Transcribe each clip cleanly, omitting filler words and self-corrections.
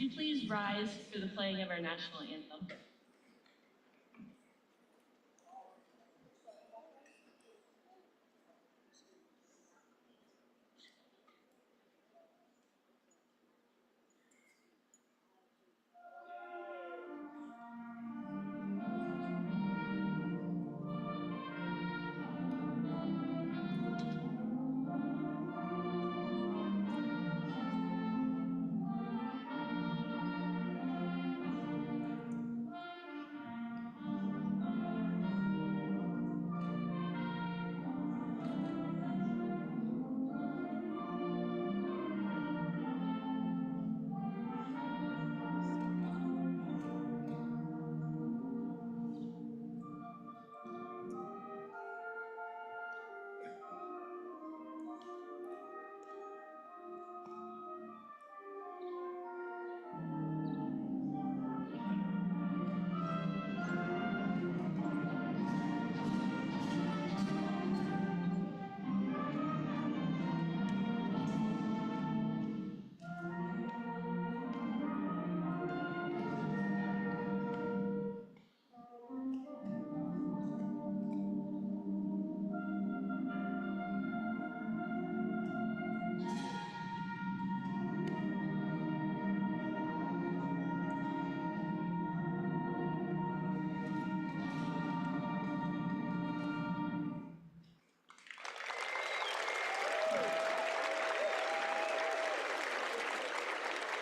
you please rise for the playing of our national anthem?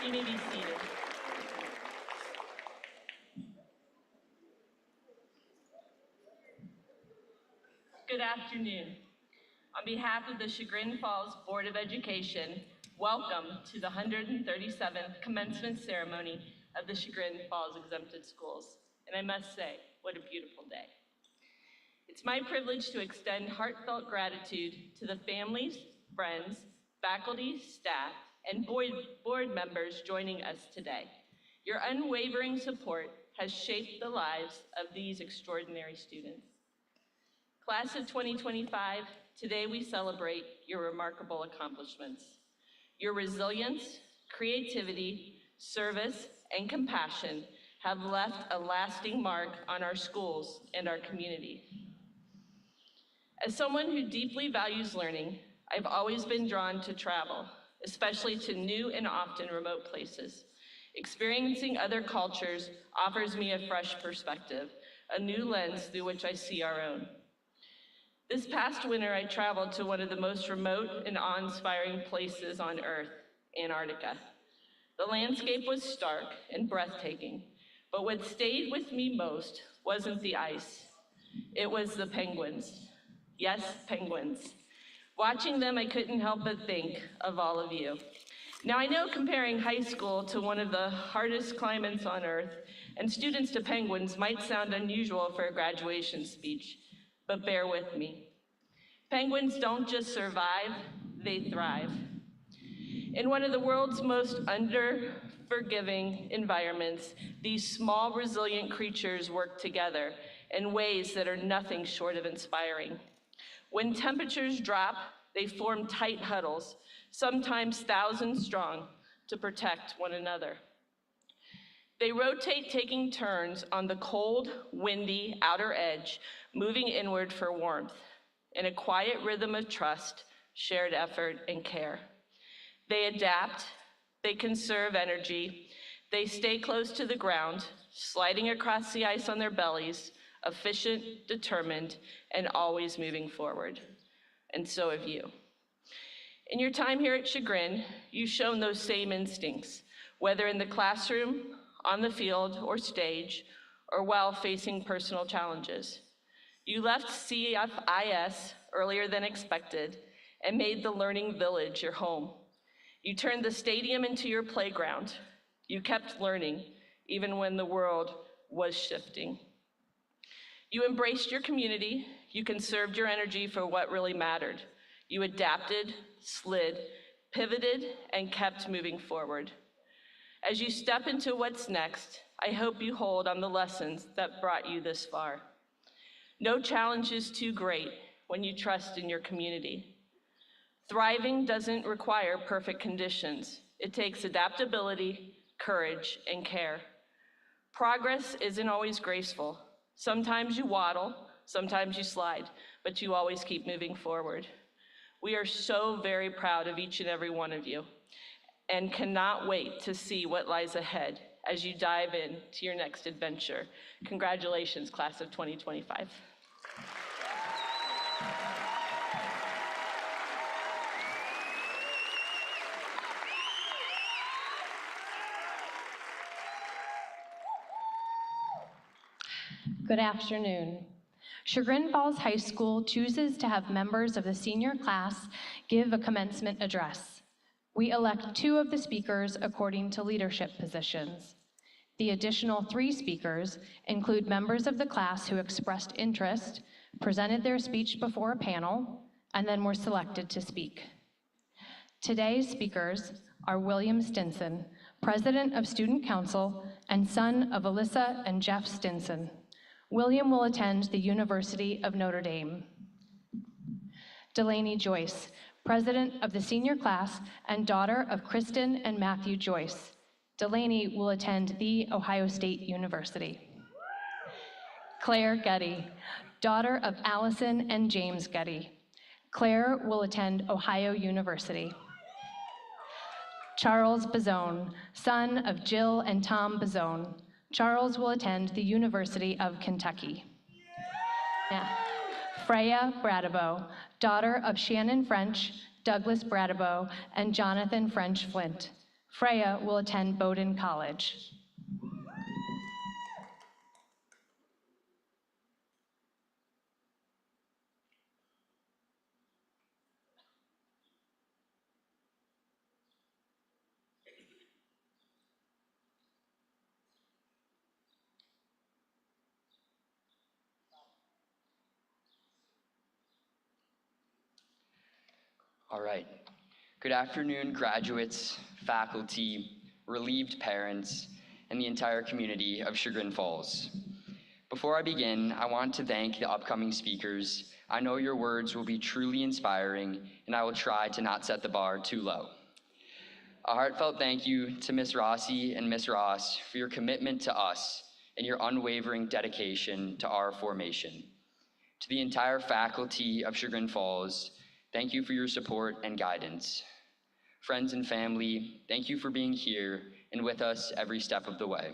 You may be seated. Good afternoon. On behalf of the Chagrin Falls Board of Education, welcome to the 137th commencement ceremony of the Chagrin Falls Exempted Schools. And I must say, what a beautiful day. It's my privilege to extend heartfelt gratitude to the families, friends, faculty, staff, and board members joining us today. Your unwavering support has shaped the lives of these extraordinary students. Class of 2025, today we celebrate your remarkable accomplishments. Your resilience, creativity, service, and compassion have left a lasting mark on our schools and our community. As someone who deeply values learning, I've always been drawn to travel, especially to new and often remote places. Experiencing other cultures offers me a fresh perspective, a new lens through which I see our own. This past winter, I traveled to one of the most remote and awe-inspiring places on Earth, Antarctica. The landscape was stark and breathtaking, but what stayed with me most wasn't the ice. It was the penguins. Yes, penguins. Watching them, I couldn't help but think of all of you. Now, I know comparing high school to one of the hardest climates on Earth and students to penguins might sound unusual for a graduation speech, but bear with me. Penguins don't just survive, they thrive. In one of the world's most under-forgiving environments, these small, resilient creatures work together in ways that are nothing short of inspiring. When temperatures drop, they form tight huddles, sometimes thousands strong, to protect one another. They rotate, taking turns on the cold, windy outer edge, moving inward for warmth, in a quiet rhythm of trust, shared effort, and care. They adapt, they conserve energy, they stay close to the ground, sliding across the ice on their bellies, efficient, determined, and always moving forward. And so have you. In your time here at Chagrin, you've shown those same instincts, whether in the classroom, on the field or stage, or while facing personal challenges. You left CFIS earlier than expected and made the Learning Village your home. You turned the stadium into your playground. You kept learning, even when the world was shifting. You embraced your community. You conserved your energy for what really mattered. You adapted, slid, pivoted, and kept moving forward. As you step into what's next, I hope you hold on the lessons that brought you this far. No challenge is too great when you trust in your community. Thriving doesn't require perfect conditions. It takes adaptability, courage, and care. Progress isn't always graceful. Sometimes you waddle, sometimes you slide, but you always keep moving forward. We are so very proud of each and every one of you and cannot wait to see what lies ahead as you dive into your next adventure. Congratulations, class of 2025. Good afternoon. Chagrin Falls High School chooses to have members of the senior class give a commencement address. We elect 2 of the speakers according to leadership positions. The additional 3 speakers include members of the class who expressed interest, presented their speech before a panel, and then were selected to speak. Today's speakers are William Stinson, President of Student Council and son of Alyssa and Jeff Stinson. William will attend the University of Notre Dame. Delaney Joyce, President of the senior class and daughter of Kristen and Matthew Joyce. Delaney will attend The Ohio State University. Claire Getty, daughter of Allison and James Getty. Claire will attend Ohio University. Charles Bazone, son of Jill and Tom Bazone. Charles will attend the University of Kentucky. Yeah. Freya Bradabo, daughter of Shannon French, Douglas Bradabo, and Jonathan French Flint. Freya will attend Bowdoin College. All right. Good afternoon, graduates, faculty, relieved parents, and the entire community of Chagrin Falls. Before I begin, I want to thank the upcoming speakers. I know your words will be truly inspiring, and I will try to not set the bar too low. A heartfelt thank you to Ms. Rossi and Ms. Ross for your commitment to us and your unwavering dedication to our formation. To the entire faculty of Chagrin Falls, thank you for your support and guidance. Friends and family, thank you for being here and with us every step of the way.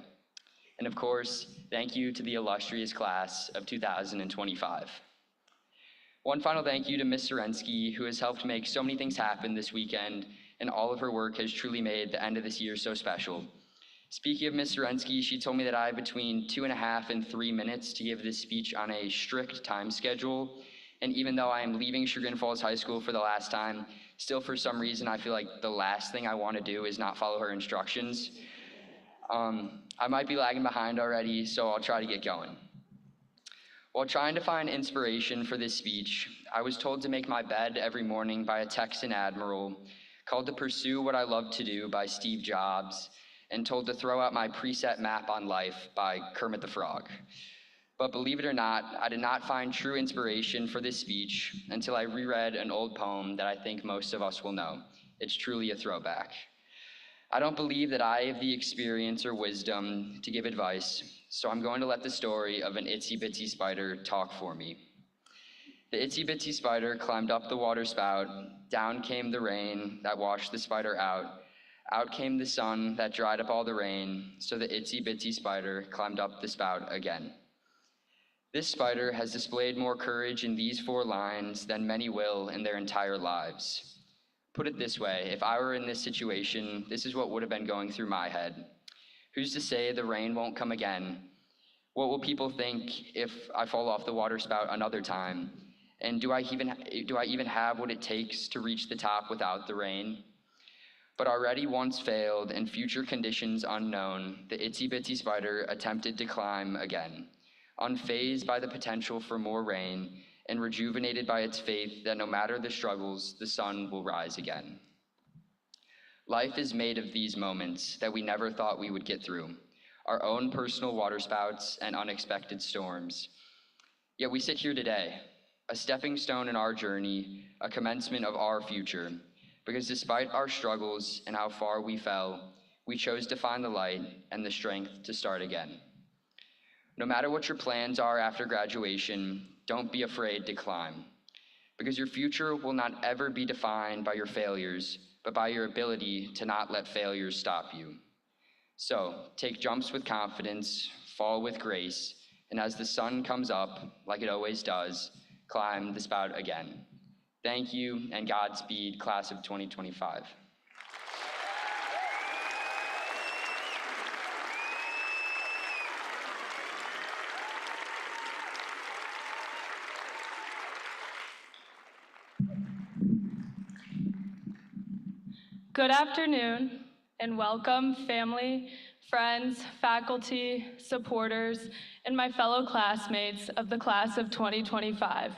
And of course, thank you to the illustrious class of 2025. One final thank you to Ms. Serensky, who has helped make so many things happen this weekend, and all of her work has truly made the end of this year so special. Speaking of Ms. Serensky, she told me that I have between 2.5 and 3 minutes to give this speech on a strict time schedule. And even though I am leaving Chagrin Falls High School for the last time, still for some reason I feel like the last thing I want to do is not follow her instructions. I might be lagging behind already, so I'll try to get going. While trying to find inspiration for this speech, I was told to make my bed every morning by a Texan admiral, called to pursue what I love to do by Steve Jobs, and told to throw out my preset map on life by Kermit the Frog. But believe it or not, I did not find true inspiration for this speech until I reread an old poem that I think most of us will know. It's truly a throwback. I don't believe that I have the experience or wisdom to give advice, so I'm going to let the story of an itsy bitsy spider talk for me. The itsy bitsy spider climbed up the water spout, down came the rain that washed the spider out. Out came the sun that dried up all the rain, so the itsy bitsy spider climbed up the spout again. This spider has displayed more courage in these 4 lines than many will in their entire lives. Put it this way, if I were in this situation, this is what would have been going through my head. Who's to say the rain won't come again? What will people think if I fall off the water spout another time? And do I even have what it takes to reach the top without the rain? But already once failed and future conditions unknown, the itsy bitsy spider attempted to climb again. Unfazed by the potential for more rain, and rejuvenated by its faith that no matter the struggles, the sun will rise again. Life is made of these moments that we never thought we would get through, our own personal waterspouts and unexpected storms. Yet we sit here today, a stepping stone in our journey, a commencement of our future, because despite our struggles and how far we fell, we chose to find the light and the strength to start again. No matter what your plans are after graduation, don't be afraid to climb, because your future will not ever be defined by your failures, but by your ability to not let failures stop you. So, take jumps with confidence, fall with grace, and as the sun comes up, like it always does, climb the spout again. Thank you, and Godspeed, class of 2025. Good afternoon, and welcome, family, friends, faculty, supporters, and my fellow classmates of the class of 2025.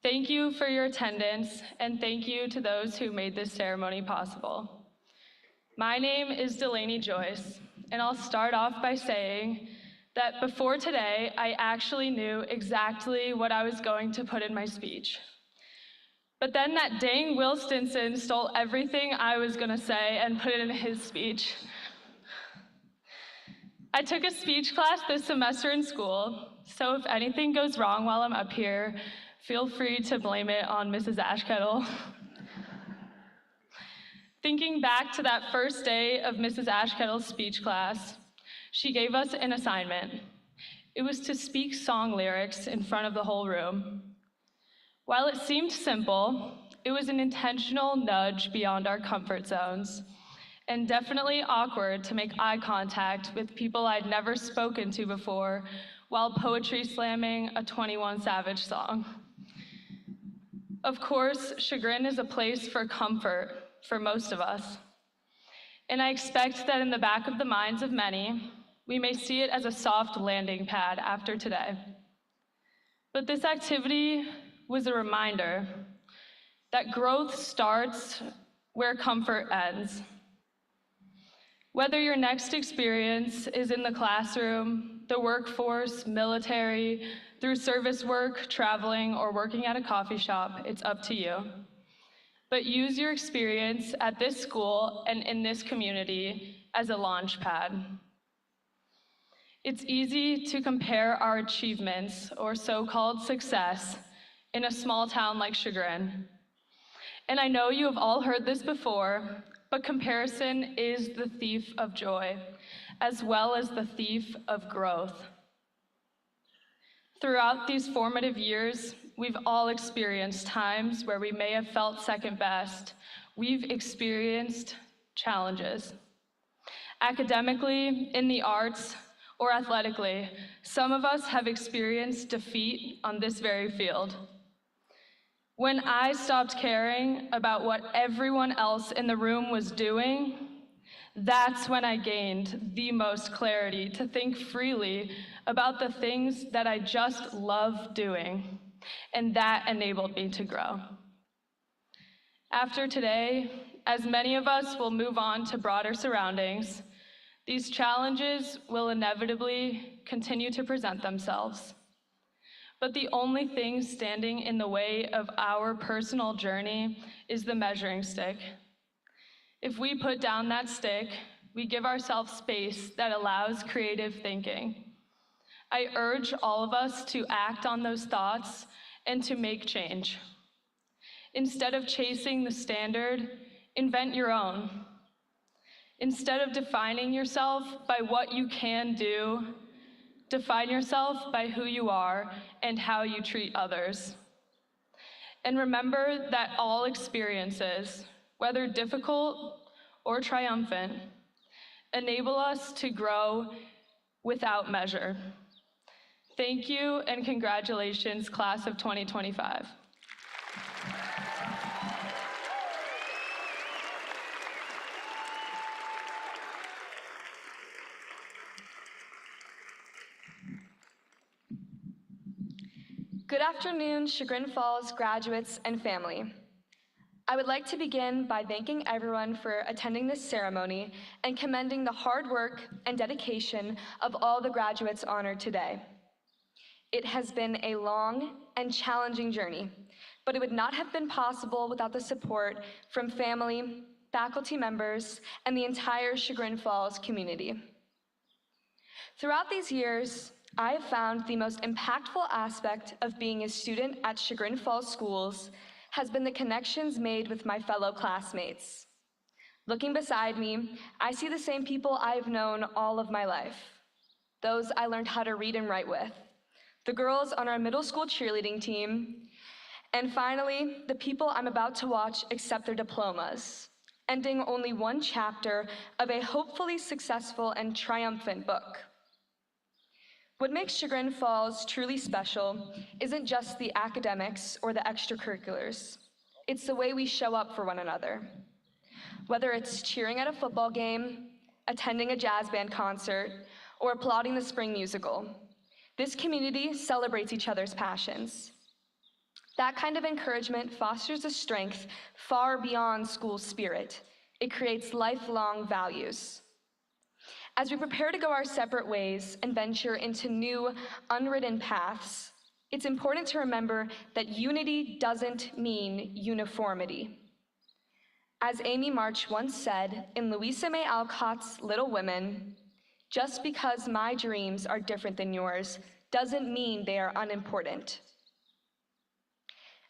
Thank you for your attendance, and thank you to those who made this ceremony possible. My name is Delaney Joyce, and I'll start off by saying that before today, I actually knew exactly what I was going to put in my speech. But then that dang Will Stinson stole everything I was gonna say and put it in his speech. I took a speech class this semester in school, so if anything goes wrong while I'm up here, feel free to blame it on Mrs. Ashkettle. Thinking back to that first day of Mrs. Ashkettle's speech class, she gave us an assignment. It was to speak song lyrics in front of the whole room. While it seemed simple, it was an intentional nudge beyond our comfort zones, and definitely awkward to make eye contact with people I'd never spoken to before while poetry slamming a 21 Savage song. Of course, Chagrin is a place for comfort for most of us, and I expect that in the back of the minds of many, we may see it as a soft landing pad after today. But this activity was a reminder that growth starts where comfort ends. Whether your next experience is in the classroom, the workforce, military, through service work, traveling, or working at a coffee shop, it's up to you. But use your experience at this school and in this community as a launch pad. It's easy to compare our achievements or so-called success in a small town like Chagrin. And I know you have all heard this before, but comparison is the thief of joy, as well as the thief of growth. Throughout these formative years, we've all experienced times where we may have felt second best. We've experienced challenges. Academically, in the arts, or athletically, some of us have experienced defeat on this very field. When I stopped caring about what everyone else in the room was doing, that's when I gained the most clarity to think freely about the things that I just love doing, and that enabled me to grow. After today, as many of us will move on to broader surroundings, these challenges will inevitably continue to present themselves. But the only thing standing in the way of our personal journey is the measuring stick. If we put down that stick, we give ourselves space that allows creative thinking. I urge all of us to act on those thoughts and to make change. Instead of chasing the standard, invent your own. Instead of defining yourself by what you can do, define yourself by who you are and how you treat others. And remember that all experiences, whether difficult or triumphant, enable us to grow without measure. Thank you and congratulations, class of 2025. Good afternoon, Chagrin Falls graduates and family. I would like to begin by thanking everyone for attending this ceremony and commending the hard work and dedication of all the graduates honored today. It has been a long and challenging journey, but it would not have been possible without the support from family, faculty members, and the entire Chagrin Falls community. Throughout these years, I have found the most impactful aspect of being a student at Chagrin Falls schools has been the connections made with my fellow classmates. Looking beside me, I see the same people I've known all of my life. Those I learned how to read and write with, the girls on our middle school cheerleading team, and finally, the people I'm about to watch accept their diplomas, ending only one chapter of a hopefully successful and triumphant book. What makes Chagrin Falls truly special isn't just the academics or the extracurriculars. It's the way we show up for one another. Whether it's cheering at a football game, attending a jazz band concert, or applauding the spring musical, this community celebrates each other's passions. That kind of encouragement fosters a strength far beyond school spirit. It creates lifelong values. As we prepare to go our separate ways and venture into new, unwritten paths, it's important to remember that unity doesn't mean uniformity. As Amy March once said in Louisa May Alcott's Little Women, "Just because my dreams are different than yours doesn't mean they are unimportant."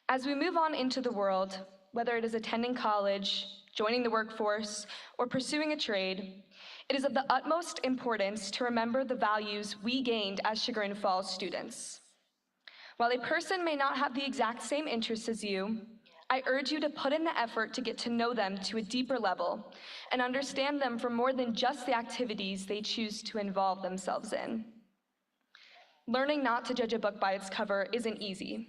As we move on into the world, whether it is attending college, joining the workforce, or pursuing a trade, it is of the utmost importance to remember the values we gained as Chagrin Falls students. While a person may not have the exact same interests as you, I urge you to put in the effort to get to know them to a deeper level and understand them for more than just the activities they choose to involve themselves in. Learning not to judge a book by its cover isn't easy,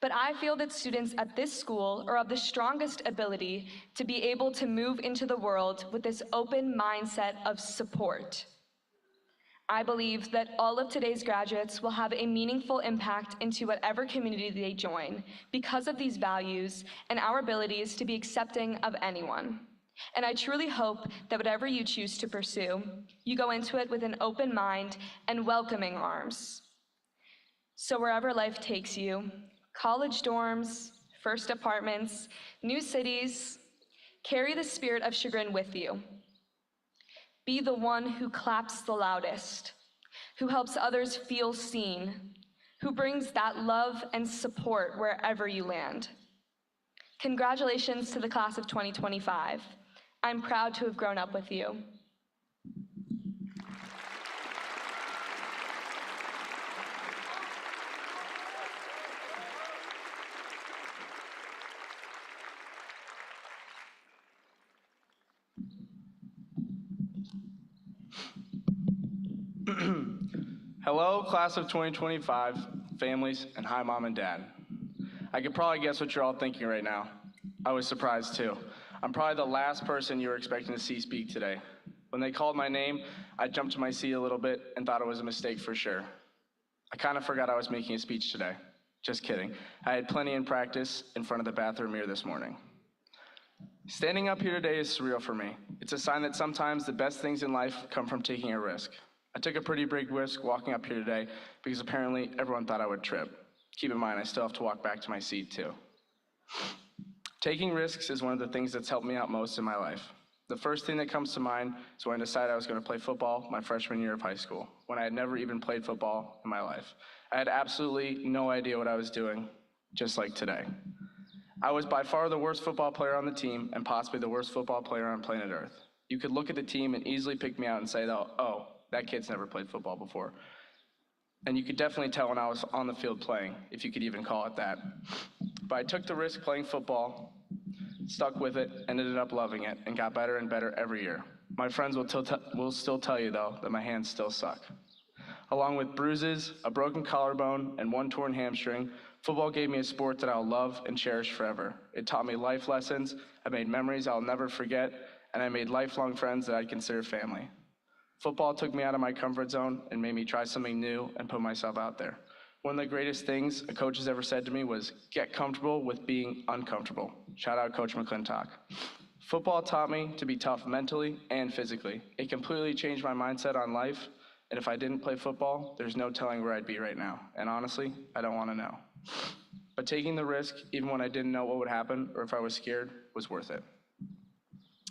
but I feel that students at this school are of the strongest ability to be able to move into the world with this open mindset of support. I believe that all of today's graduates will have a meaningful impact into whatever community they join because of these values and our abilities to be accepting of anyone. And I truly hope that whatever you choose to pursue, you go into it with an open mind and welcoming arms. So wherever life takes you, college dorms, first apartments, new cities, carry the spirit of Chagrin with you. Be the one who claps the loudest, who helps others feel seen, who brings that love and support wherever you land. Congratulations to the class of 2025. I'm proud to have grown up with you. Hello, class of 2025, families, and hi, mom and dad. I could probably guess what you're all thinking right now. I was surprised too. I'm probably the last person you were expecting to see speak today. When they called my name, I jumped to my seat a little bit and thought it was a mistake for sure. I kind of forgot I was making a speech today. Just kidding. I had plenty in practice in front of the bathroom mirror this morning. Standing up here today is surreal for me. It's a sign that sometimes the best things in life come from taking a risk. I took a pretty big risk walking up here today because apparently everyone thought I would trip. Keep in mind, I still have to walk back to my seat too. Taking risks is one of the things that's helped me out most in my life. The first thing that comes to mind is when I decided I was going to play football my freshman year of high school, when I had never even played football in my life. I had absolutely no idea what I was doing, just like today. I was by far the worst football player on the team and possibly the worst football player on planet Earth. You could look at the team and easily pick me out and say, oh, that kid's never played football before. And you could definitely tell when I was on the field playing, if you could even call it that. But I took the risk playing football, stuck with it, and ended up loving it, and got better and better every year. My friends will still tell you, though, that my hands still suck. Along with bruises, a broken collarbone, and one torn hamstring, football gave me a sport that I'll love and cherish forever. It taught me life lessons, I made memories I'll never forget, and I made lifelong friends that I'd consider family. Football took me out of my comfort zone and made me try something new and put myself out there. One of the greatest things a coach has ever said to me was, get comfortable with being uncomfortable. Shout out Coach McClintock. Football taught me to be tough mentally and physically. It completely changed my mindset on life, and if I didn't play football, there's no telling where I'd be right now. And honestly, I don't want to know. But taking the risk, even when I didn't know what would happen or if I was scared, was worth it.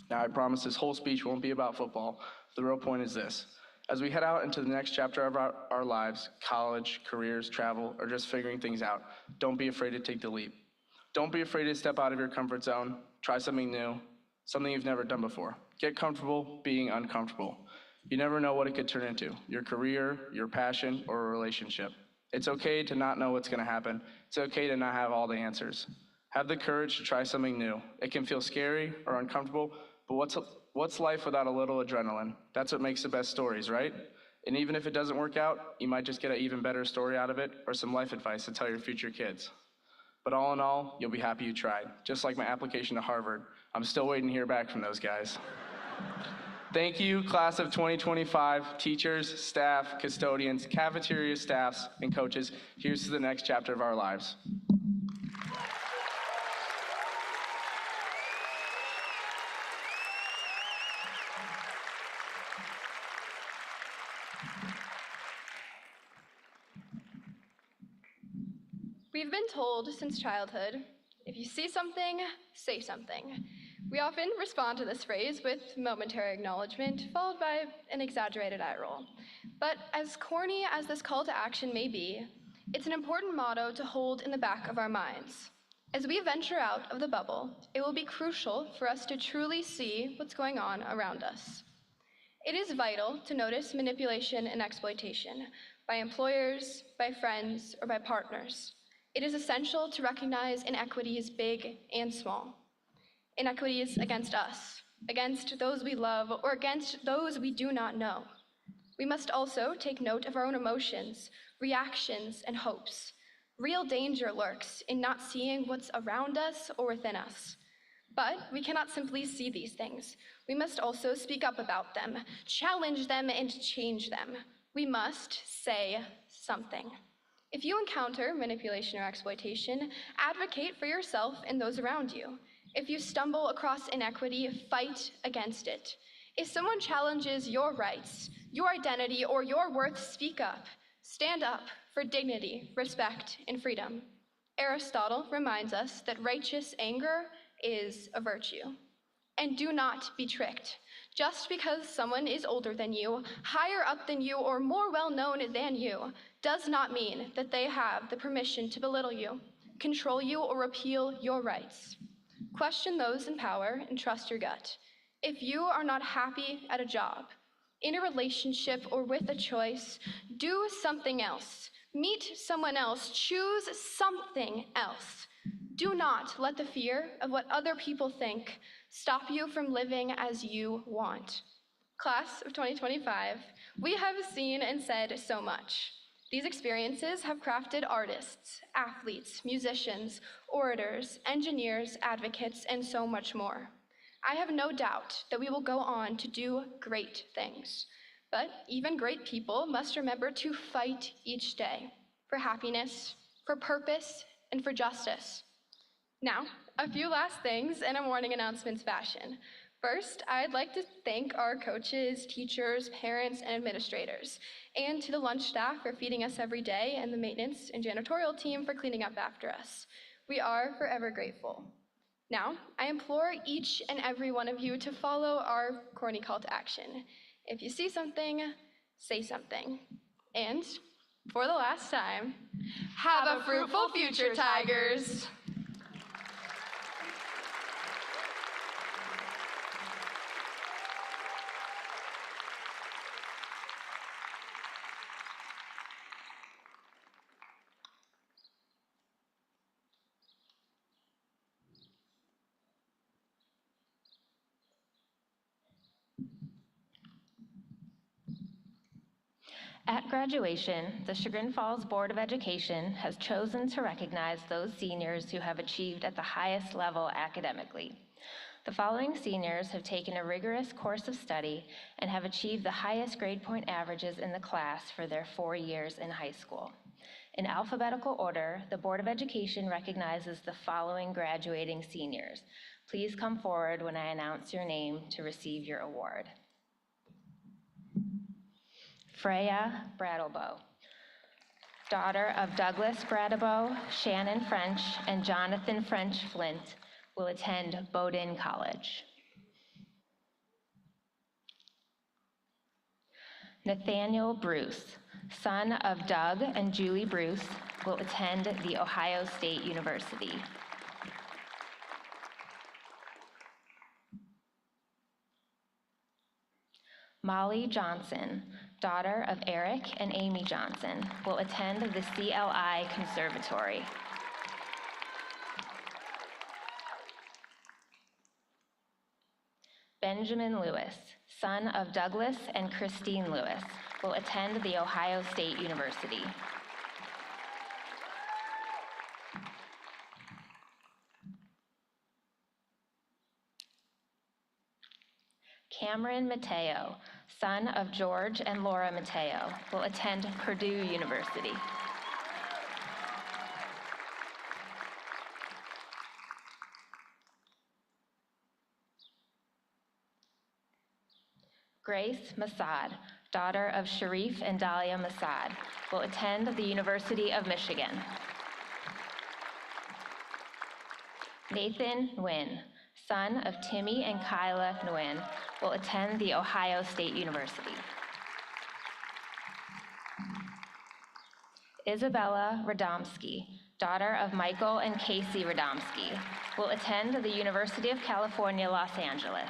Now, I promise this whole speech won't be about football. The real point is this. As we head out into the next chapter of our lives, college, careers, travel, or just figuring things out, don't be afraid to take the leap. Don't be afraid to step out of your comfort zone, try something new, something you've never done before. Get comfortable being uncomfortable. You never know what it could turn into, your career, your passion, or a relationship. It's okay to not know what's gonna happen. It's okay to not have all the answers. Have the courage to try something new. It can feel scary or uncomfortable, but what's life without a little adrenaline? That's what makes the best stories, right? And even if it doesn't work out, you might just get an even better story out of it or some life advice to tell your future kids. But all in all, you'll be happy you tried. Just like my application to Harvard. I'm still waiting to hear back from those guys. Thank you, class of 2025, teachers, staff, custodians, cafeteria staffs, and coaches. Here's to the next chapter of our lives. We've been told since childhood, if you see something, say something. We often respond to this phrase with momentary acknowledgement, followed by an exaggerated eye roll. But as corny as this call to action may be, it's an important motto to hold in the back of our minds. As we venture out of the bubble, it will be crucial for us to truly see what's going on around us. It is vital to notice manipulation and exploitation by employers, by friends, or by partners. It is essential to recognize inequities big and small. Inequities against us, against those we love, or against those we do not know. We must also take note of our own emotions, reactions, and hopes. Real danger lurks in not seeing what's around us or within us. But we cannot simply see these things. We must also speak up about them, challenge them, and change them. We must say something. If you encounter manipulation or exploitation, advocate for yourself and those around you. If you stumble across inequity, fight against it. If someone challenges your rights, your identity, or your worth, speak up. Stand up for dignity, respect, and freedom. Aristotle reminds us that righteous anger is a virtue. And do not be tricked. Just because someone is older than you, higher up than you, or more well-known than you, does not mean that they have the permission to belittle you, control you, or repeal your rights. Question those in power and trust your gut. If you are not happy at a job, in a relationship, or with a choice, do something else. Meet someone else. Choose something else. Do not let the fear of what other people think stop you from living as you want. Class of 2025, we have seen and said so much. These experiences have crafted artists, athletes, musicians, orators, engineers, advocates, and so much more. I have no doubt that we will go on to do great things. But even great people must remember to fight each day for happiness, for purpose, and for justice. Now, a few last things in a morning announcements fashion. First, I'd like to thank our coaches, teachers, parents, and administrators, and to the lunch staff for feeding us every day, and the maintenance and janitorial team for cleaning up after us. We are forever grateful. Now, I implore each and every one of you to follow our corny call to action. If you see something, say something. And, for the last time, have a fruitful future, Tigers! At graduation, the Chagrin Falls Board of Education has chosen to recognize those seniors who have achieved at the highest level academically. The following seniors have taken a rigorous course of study and have achieved the highest grade point averages in the class for their 4 years in high school. In alphabetical order, the Board of Education recognizes the following graduating seniors. Please come forward when I announce your name to receive your award. Freya Brattlebow, daughter of Douglas Brattlebow, Shannon French, and Jonathan French Flint, will attend Bowdoin College. Nathaniel Bruce, son of Doug and Julie Bruce, will attend The Ohio State University. Molly Johnson, daughter of Eric and Amy Johnson, will attend the CLI Conservatory. Benjamin Lewis, son of Douglas and Christine Lewis, will attend The Ohio State University. Cameron Mateo, son of George and Laura Mateo, will attend Purdue University. Grace Masad, daughter of Sharif and Dahlia Masad, will attend the University of Michigan. Nathan Nguyen, son of Timmy and Kyla Nguyen, will attend The Ohio State University. Isabella Radomski, daughter of Michael and Casey Radomski, will attend the University of California, Los Angeles.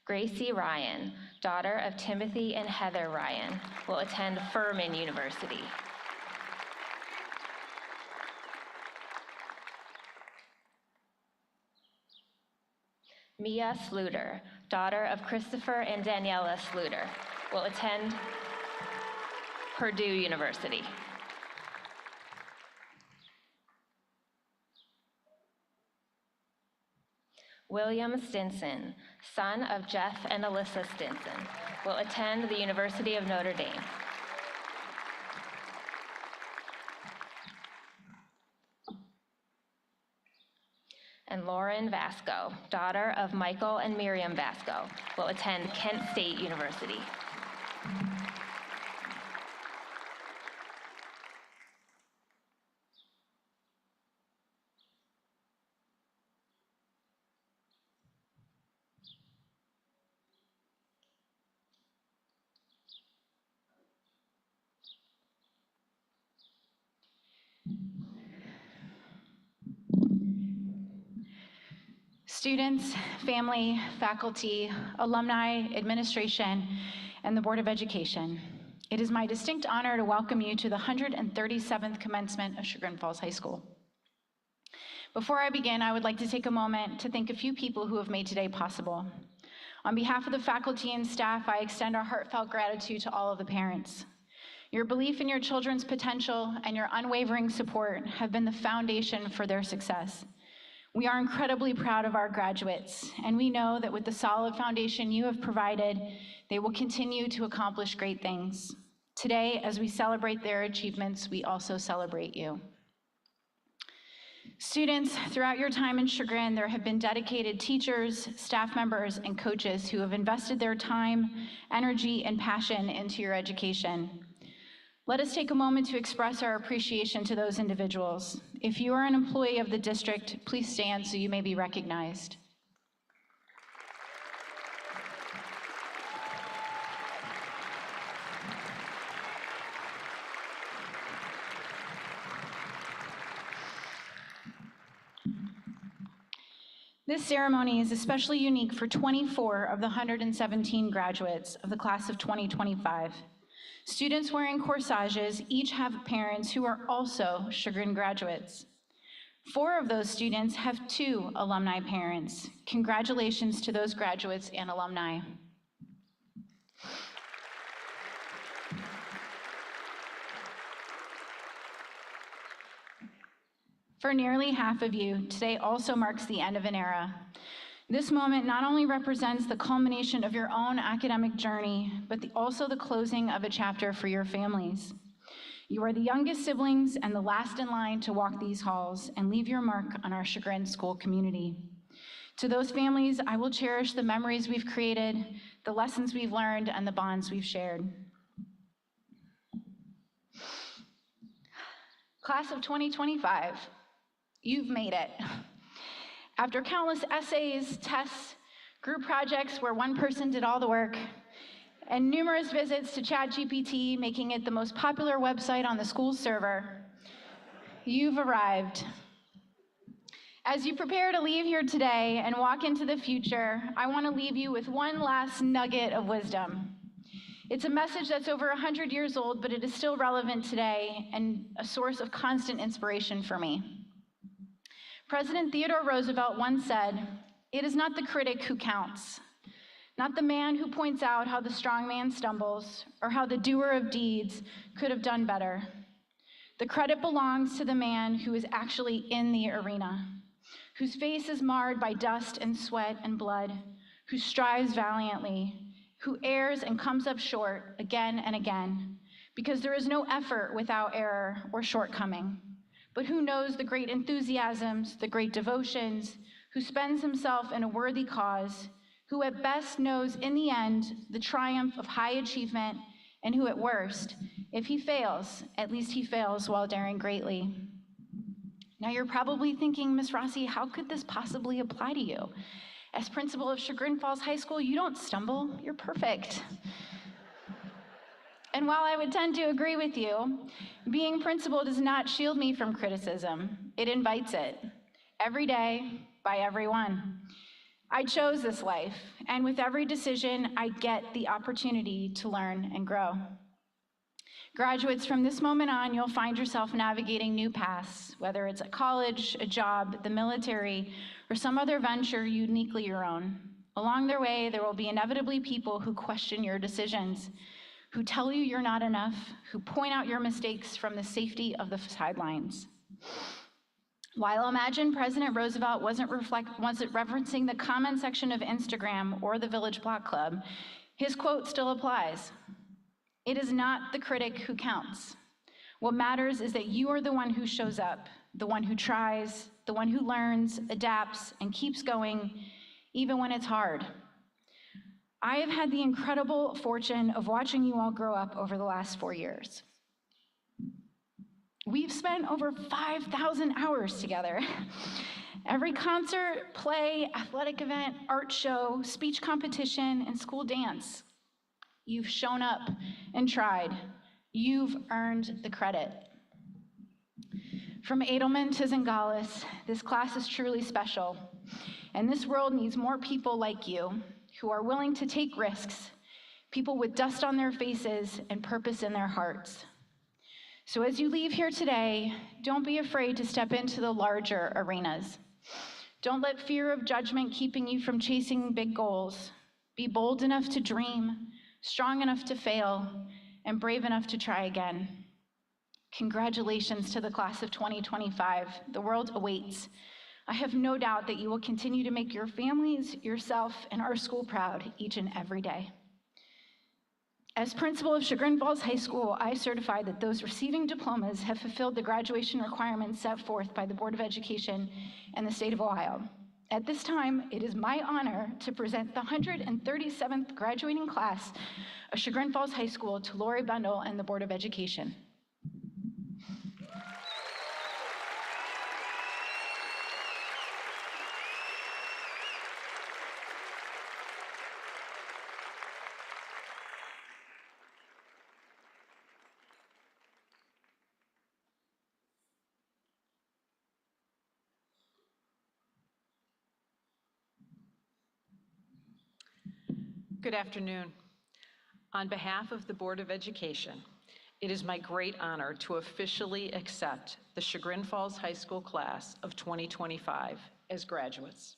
Gracie Ryan, daughter of Timothy and Heather Ryan, will attend Furman University. Mia Sluter, daughter of Christopher and Daniela Sluter, will attend Purdue University. William Stinson, son of Jeff and Alyssa Stinson, will attend the University of Notre Dame. And Lauren Vasco, daughter of Michael and Miriam Vasco, will attend Kent State University. Students, family, faculty, alumni, administration, and the Board of Education, it is my distinct honor to welcome you to the 137th commencement of Chagrin Falls High School. Before I begin, I would like to take a moment to thank a few people who have made today possible. On behalf of the faculty and staff, I extend our heartfelt gratitude to all of the parents. Your belief in your children's potential and your unwavering support have been the foundation for their success. We are incredibly proud of our graduates, and we know that with the solid foundation you have provided, they will continue to accomplish great things. Today, as we celebrate their achievements, we also celebrate you. Students, throughout your time in Chagrin, there have been dedicated teachers, staff members, and coaches who have invested their time, energy, and passion into your education. Let us take a moment to express our appreciation to those individuals. If you are an employee of the district, please stand so you may be recognized. This ceremony is especially unique for 24 of the 117 graduates of the class of 2025. Students wearing corsages each have parents who are also Chagrin graduates. 4 of those students have 2 alumni parents. Congratulations to those graduates and alumni. For nearly half of you, today also marks the end of an era. This moment not only represents the culmination of your own academic journey, but also the closing of a chapter for your families. You are the youngest siblings and the last in line to walk these halls and leave your mark on our Chagrin school community. To those families, I will cherish the memories we've created, the lessons we've learned, and the bonds we've shared. Class of 2025, you've made it. After countless essays, tests, group projects where one person did all the work, and numerous visits to ChatGPT, making it the most popular website on the school's server, you've arrived. As you prepare to leave here today and walk into the future, I want to leave you with one last nugget of wisdom. It's a message that's over 100 years old, but it is still relevant today and a source of constant inspiration for me. President Theodore Roosevelt once said, "It is not the critic who counts, not the man who points out how the strong man stumbles or how the doer of deeds could have done better. The credit belongs to the man who is actually in the arena, whose face is marred by dust and sweat and blood, who strives valiantly, who errs and comes up short again and again, because there is no effort without error or shortcoming, but who knows the great enthusiasms, the great devotions, who spends himself in a worthy cause, who at best knows in the end the triumph of high achievement, and who at worst, if he fails, at least he fails while daring greatly." Now you're probably thinking, Ms. Rossi, how could this possibly apply to you? As principal of Chagrin Falls High School, you don't stumble, you're perfect. And while I would tend to agree with you, being principal does not shield me from criticism. It invites it, every day, by everyone. I chose this life, and with every decision, I get the opportunity to learn and grow. Graduates, from this moment on, you'll find yourself navigating new paths, whether it's a college, a job, the military, or some other venture uniquely your own. Along their way, there will be inevitably people who question your decisions, who tell you you're not enough, who point out your mistakes from the safety of the sidelines. While imagine President Roosevelt wasn't referencing the comment section of Instagram or the Village Block Club, his quote still applies. "It is not the critic who counts. What matters is that you are the one who shows up, the one who tries, the one who learns, adapts, and keeps going, even when it's hard." I have had the incredible fortune of watching you all grow up over the last 4 years. We've spent over 5,000 hours together. Every concert, play, athletic event, art show, speech competition, and school dance. You've shown up and tried. You've earned the credit. From Edelman to Zingales, this class is truly special, and this world needs more people like you who are willing to take risks, people with dust on their faces and purpose in their hearts. So as you leave here today, don't be afraid to step into the larger arenas. Don't let fear of judgment keeping you from chasing big goals. Be bold enough to dream, strong enough to fail, and brave enough to try again. Congratulations to the class of 2025. The world awaits. I have no doubt that you will continue to make your families, yourself, and our school proud each and every day. As principal of Chagrin Falls High School, I certify that those receiving diplomas have fulfilled the graduation requirements set forth by the Board of Education and the state of Ohio. At this time, it is my honor to present the 137th graduating class of Chagrin Falls High School to Lori Bundle and the Board of Education. Good afternoon. On behalf of the Board of Education, it is my great honor to officially accept the Chagrin Falls High School class of 2025 as graduates.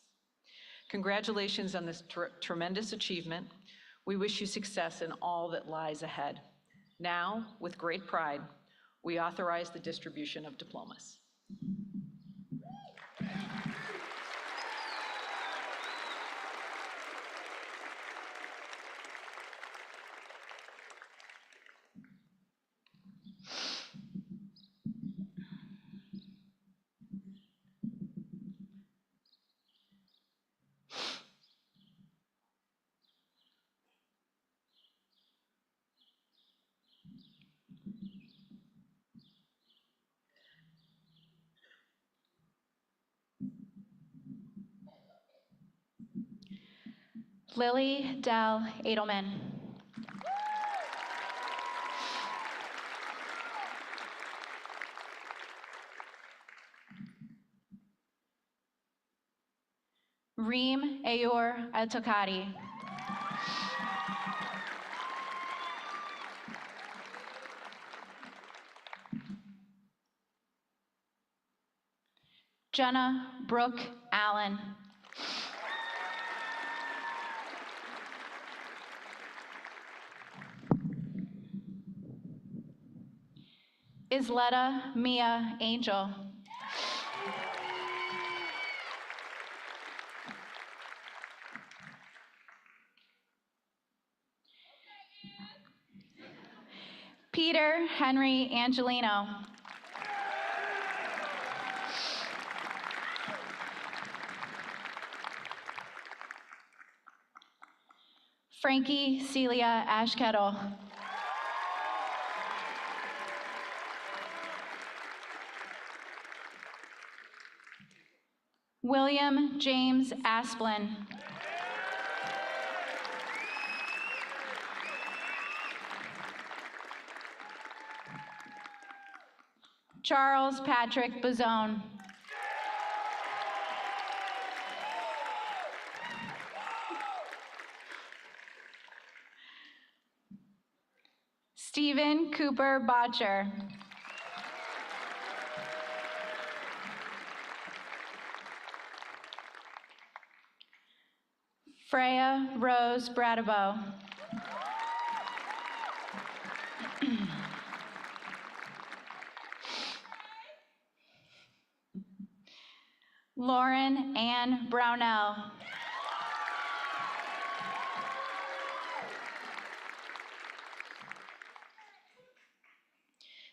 Congratulations on this tremendous achievement. We wish you success in all that lies ahead. Now, with great pride, we authorize the distribution of diplomas. Lily Dell Edelman. Reem Ayor Altokadi. Jenna Brooke Allen. Isleta Mia Angel. Peter Henry Angelino. Frankie Celia Ashkettle. William James Asplin. Charles Patrick Bazone. Stephen Cooper Botcher. Freya Rose Bradabo. Lauren Ann Brownell.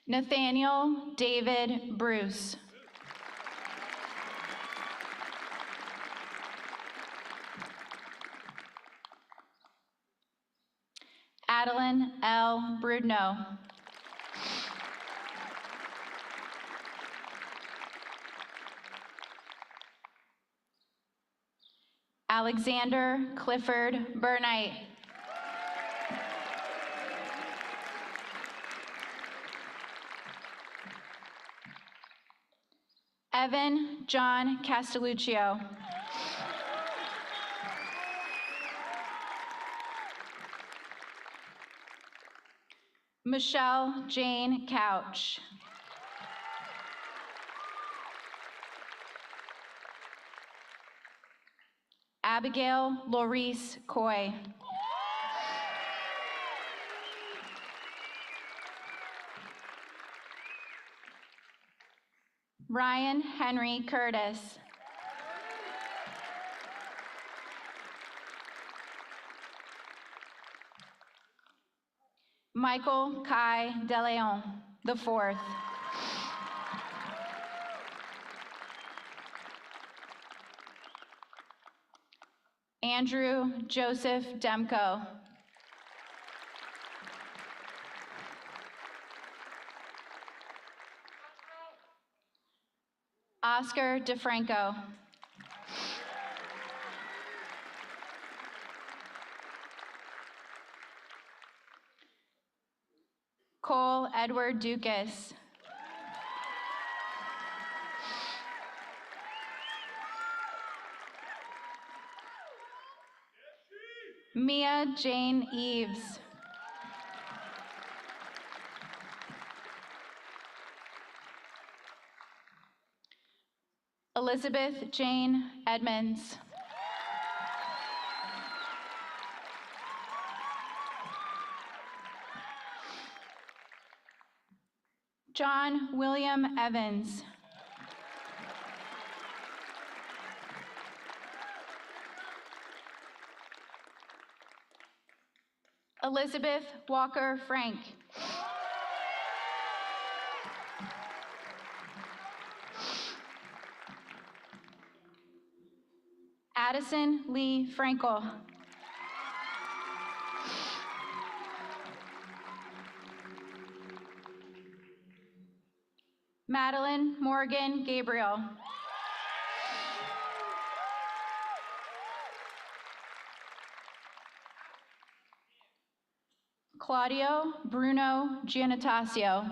Nathaniel David Bruce. Adeline L. Brudno. Alexander Clifford Burnite. Evan John Castelluccio. Michelle Jane Couch. Abigail Laurice Coy. Ryan Henry Curtis. Michael Kai DeLeon, the fourth. Andrew Joseph Demko. Oscar DeFranco. Cole Edward Dukas. Mia Jane Eves. Elizabeth Jane Edmonds. John William Evans. Elizabeth Walker Frank. Addison Lee Frankel. Madeline Morgan Gabriel. Claudio Bruno Giannatasio.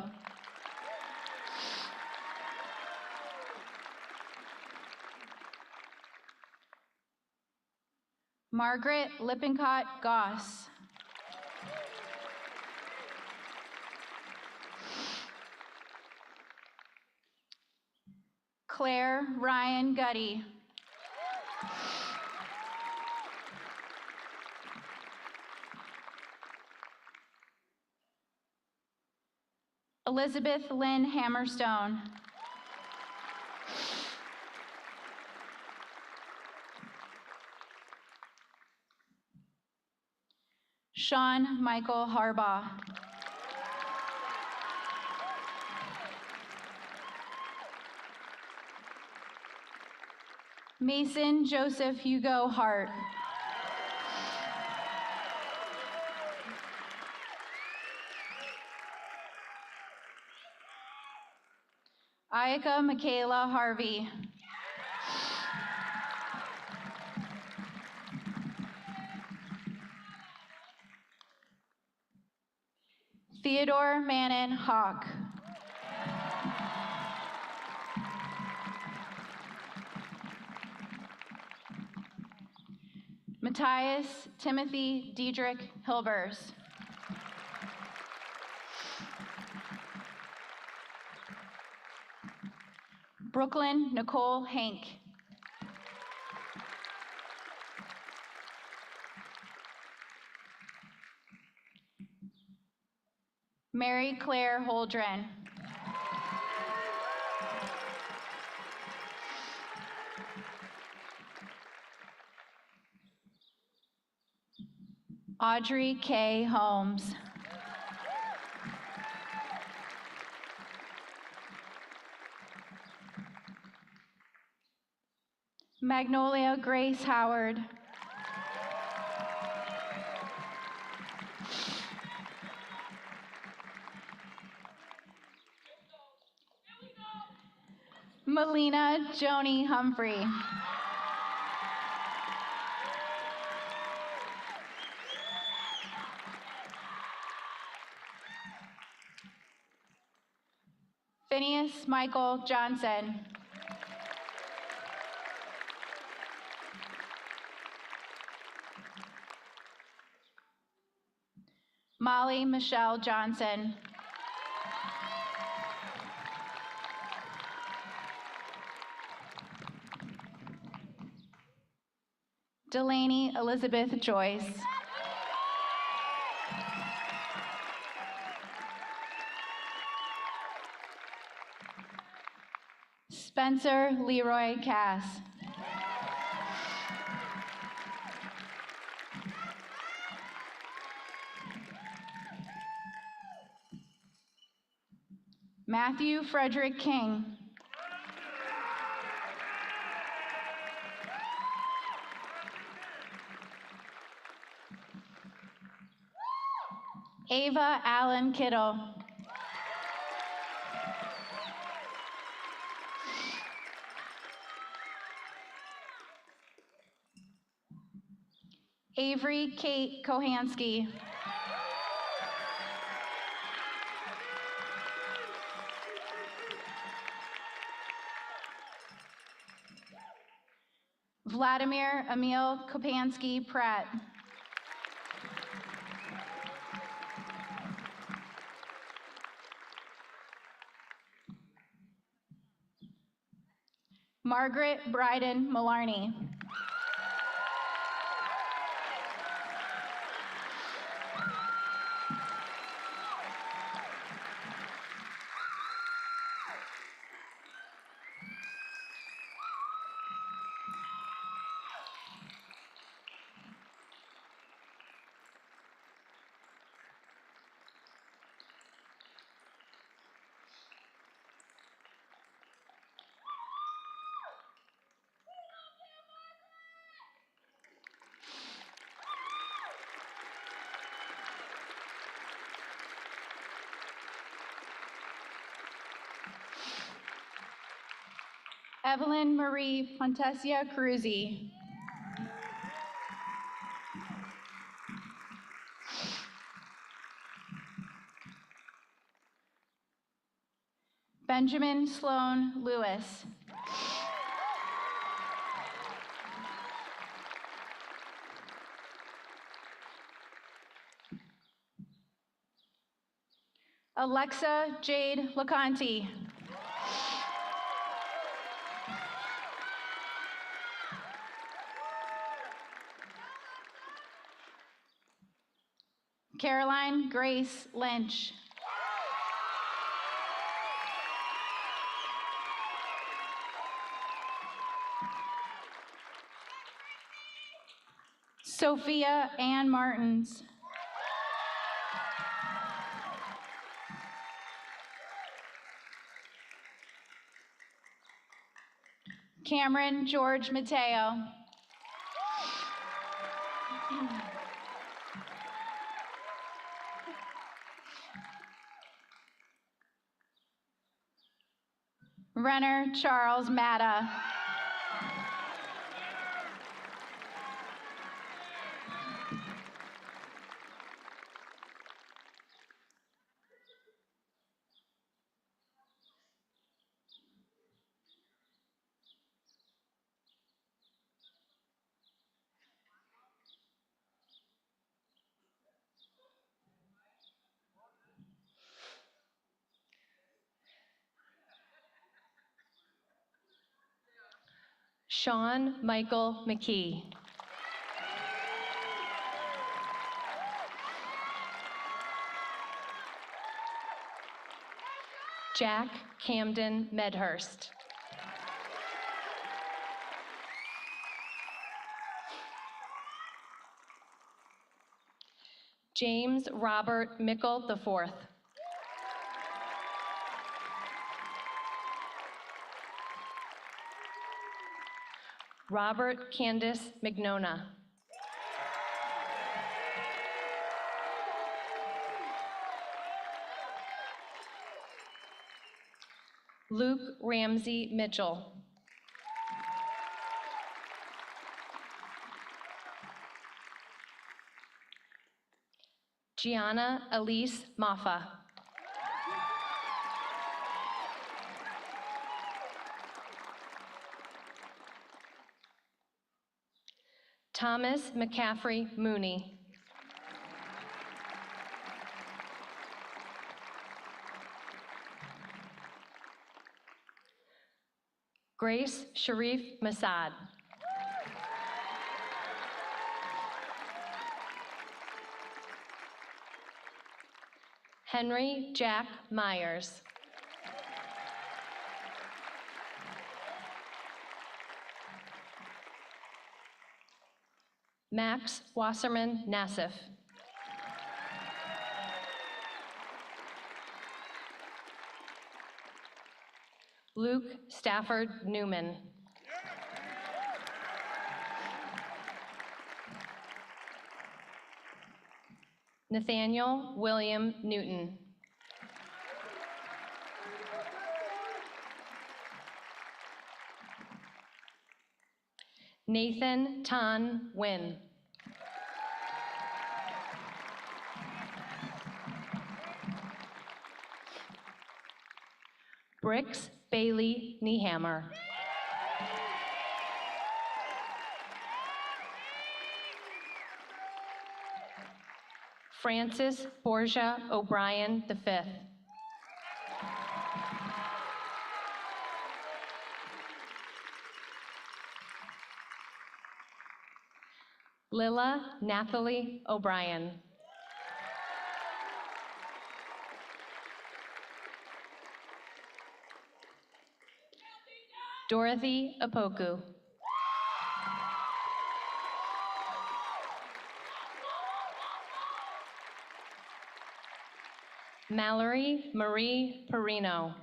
Margaret Lippincott Goss. Claire Ryan Gutty. Elizabeth Lynn Hammerstone. Sean Michael Harbaugh. Mason Joseph Hugo Hart. Ayaka Michaela Harvey. Theodore Manon Hawk. Matthias Timothy Diedrich Hilbers. Brooklyn Nicole Hank. Mary Claire Holdren. Audrey K. Holmes. Magnolia Grace Howard. Melina Joni Humphrey. Phineas Michael Johnson. Molly Michelle Johnson. Delaney Elizabeth Joyce. Spencer Leroy Cass. Matthew Frederick King. Ava Allen Kittle. Avery Kate Kohansky. Vladimir Emil Kopansky Pratt. Margaret Bryden Malarney. Evelyn Marie Pontesia Cruzzi. Benjamin Sloan Lewis. Alexa Jade LaConte. Caroline Grace Lynch. Sophia Ann Martins. Cameron George Mateo. Renner Charles Matta. Sean Michael McKee. Jack Camden Medhurst. James Robert Mickle IV. Robert Candace McNona. Luke Ramsey Mitchell. Gianna Elise Maffa. Thomas McCaffrey Mooney. Grace Sharif Masad. Henry Jack Myers. Max Wasserman Nassif. Luke Stafford Newman. Nathaniel William Newton. Nathan Tan Wynn. Brix Bailey Niehammer. Francis Borgia O'Brien V. Lilla Nathalie O'Brien. Dorothy Apoku. Mallory Marie Perino.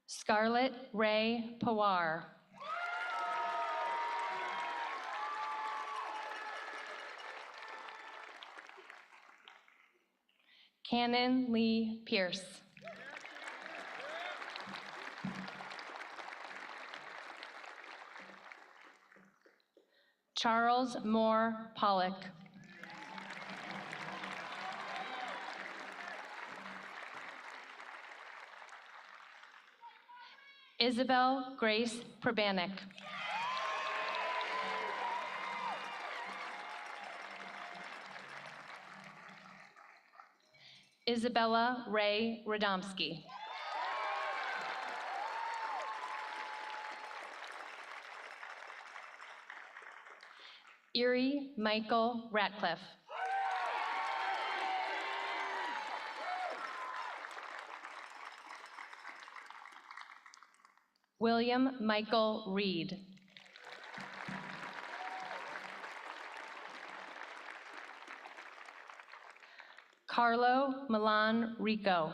Scarlett Ray Pawar. Cannon Lee Pierce. Charles Moore Pollock. Isabel Grace Probanik. Isabella Ray Radomski. Erie Michael Ratcliffe. William Michael Reed. Carlo Milan Rico.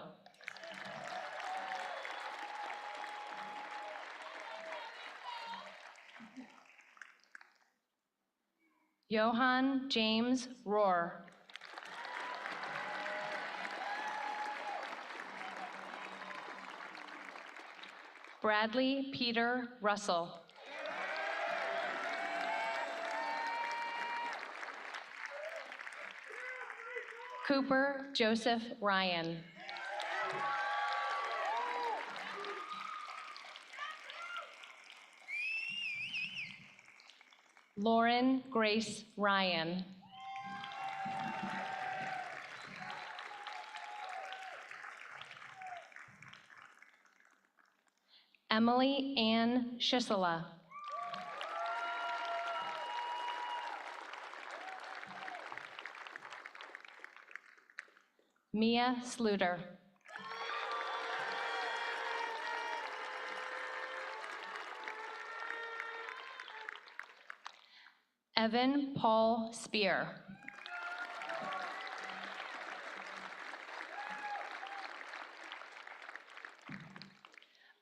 Johann James Rohr. Bradley Peter Russell. Cooper Joseph Ryan. Lauren Grace Ryan. Emily Ann Schisela. Mia Sluter. Evan Paul Spear.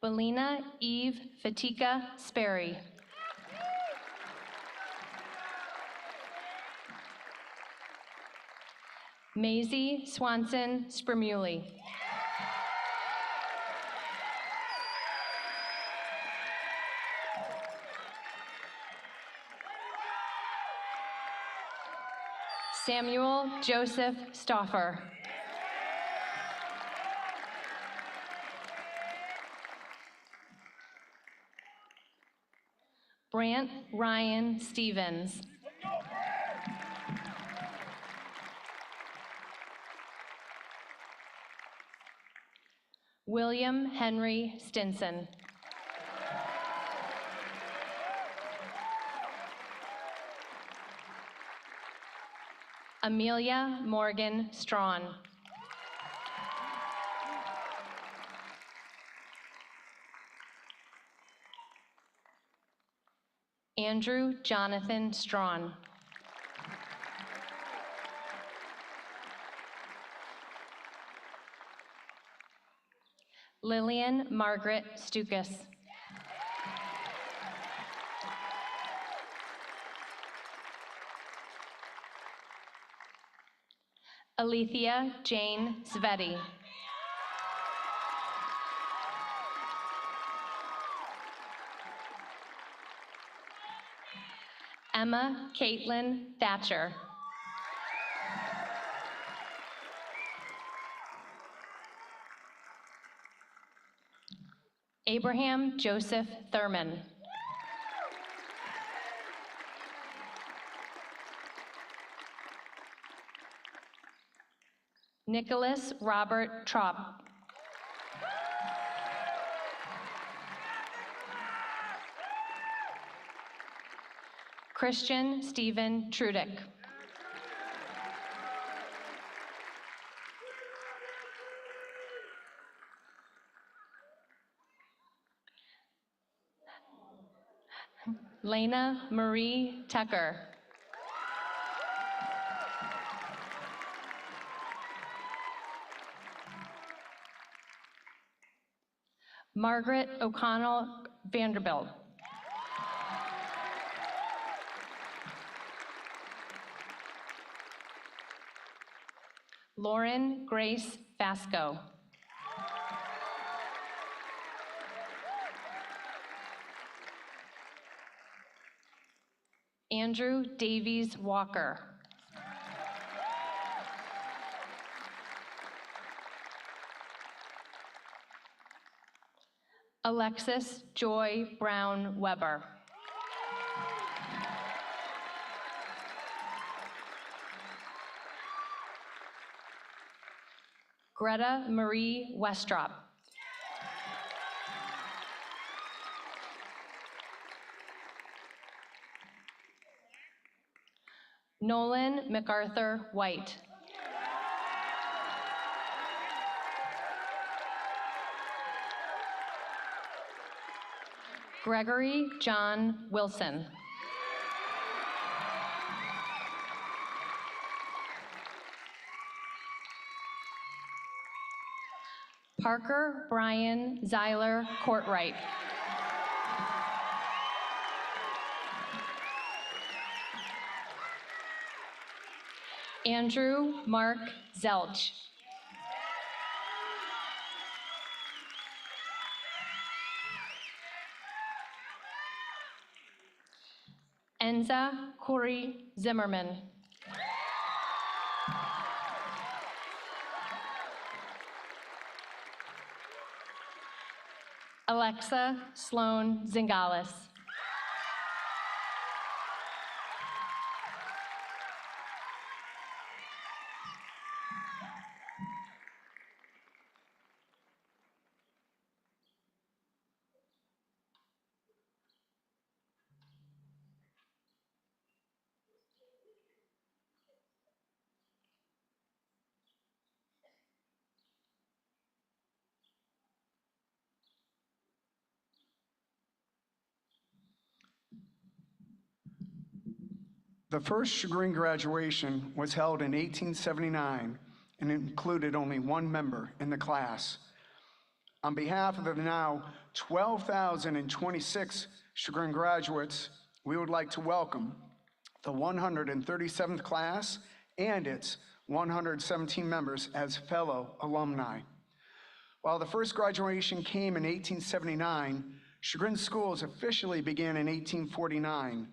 Belina Eve Fatika Sperry. Maisie Swanson Spermuli. Samuel Joseph Stauffer. Brant Ryan Stevens. William Henry Stinson. Amelia Morgan Strawn. Andrew Jonathan Strawn. Lillian Margaret Stukas. Alethea Jane Sveti. Emma Caitlin Thatcher. Abraham Joseph Thurman. Nicholas Robert Traub. Christian Stephen Trudick. Lena Marie Tucker. Margaret O'Connell Vanderbilt. Lauren Grace Vasco. Andrew Davies Walker. Alexis Joy Brown Weber. Greta Marie Westrop. Nolan MacArthur White. Gregory John Wilson. Parker Brian Zeiler Courtwright. Andrew Mark Zelch. Enza Corey Zimmerman. Alexa Sloan Zingales. The first Chagrin graduation was held in 1879 and included only one member in the class. On behalf of the now 12,026 Chagrin graduates, we would like to welcome the 137th class and its 117 members as fellow alumni. While the first graduation came in 1879, Chagrin schools officially began in 1849,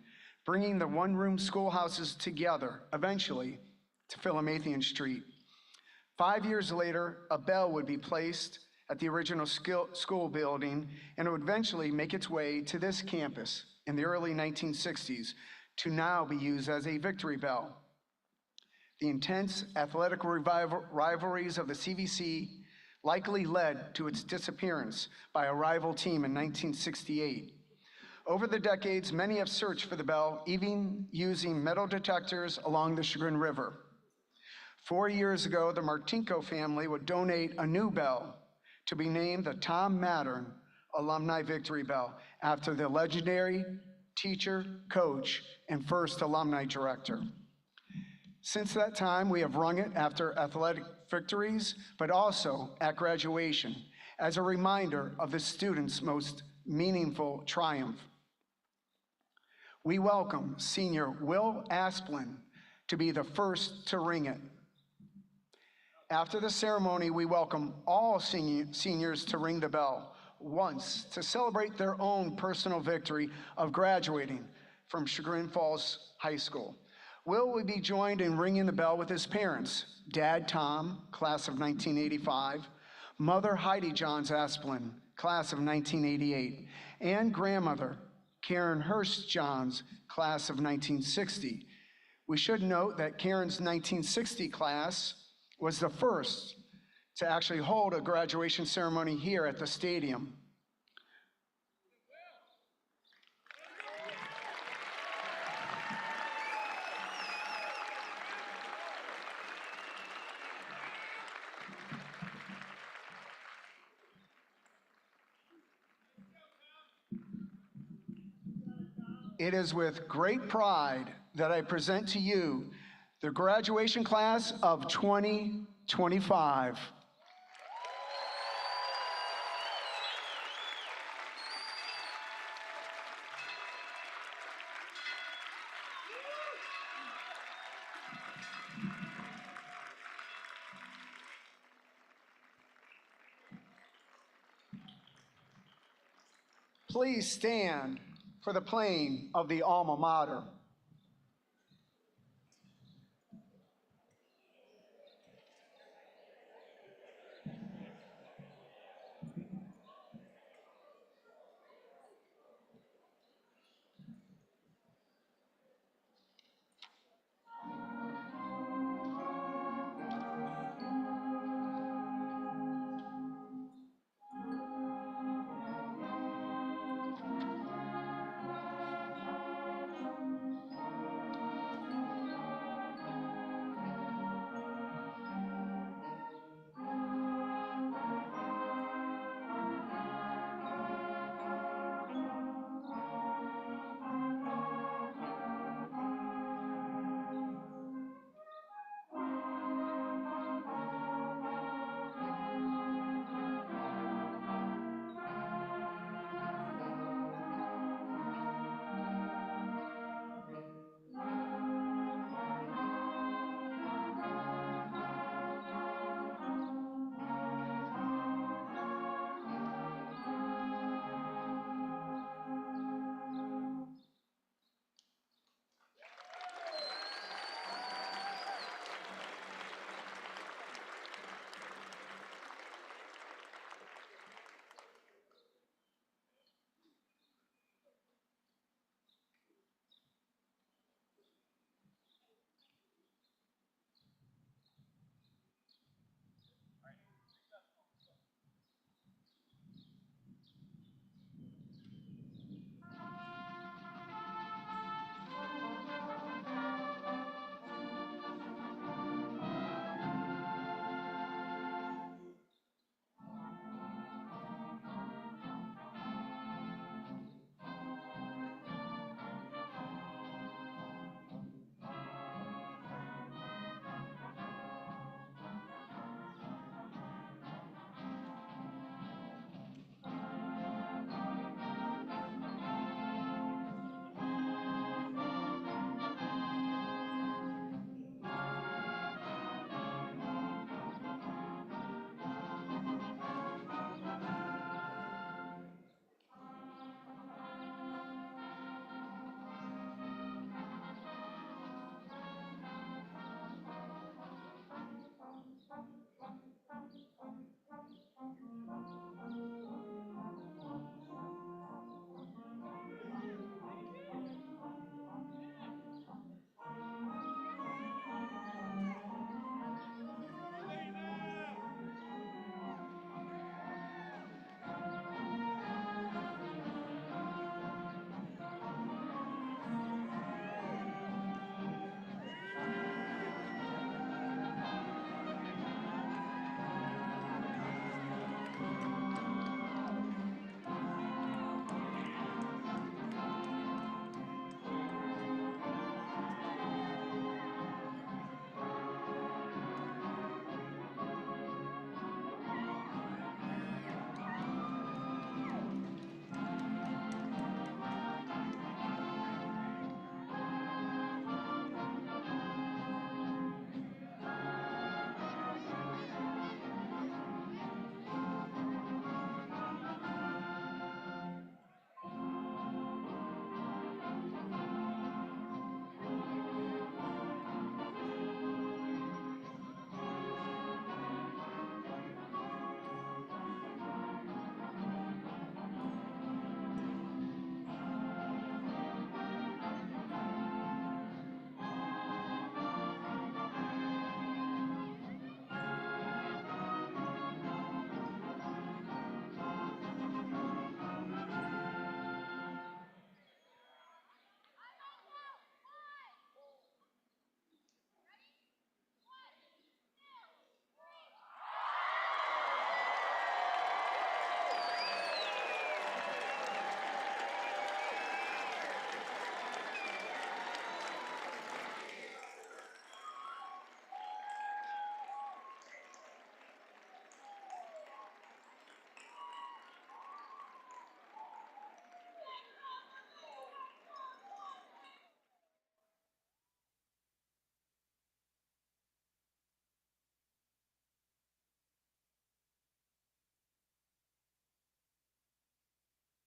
bringing the one-room schoolhouses together, eventually, to Philomathian Street. 5 years later, a bell would be placed at the original school building, and it would eventually make its way to this campus in the early 1960s to now be used as a victory bell. The intense athletic rivalries of the CVC likely led to its disappearance by a rival team in 1968. Over the decades, many have searched for the bell, even using metal detectors along the Chagrin River. 4 years ago, the Martinko family would donate a new bell to be named the Tom Mattern Alumni Victory Bell after the legendary teacher, coach, and first alumni director. Since that time, we have rung it after athletic victories, but also at graduation, as a reminder of the students' most meaningful triumph. We welcome senior Will Asplin to be the first to ring it. After the ceremony, we welcome all seniors to ring the bell once to celebrate their own personal victory of graduating from Chagrin Falls High School. Will be joined in ringing the bell with his parents, Dad Tom, class of 1985, Mother Heidi Johns Asplin, class of 1988, and grandmother Karen Hurst Johns, class of 1960. We should note that Karen's 1960 class was the first to actually hold a graduation ceremony here at the stadium. It is with great pride that I present to you the graduation class of 2025. Please stand for the playing of the alma mater.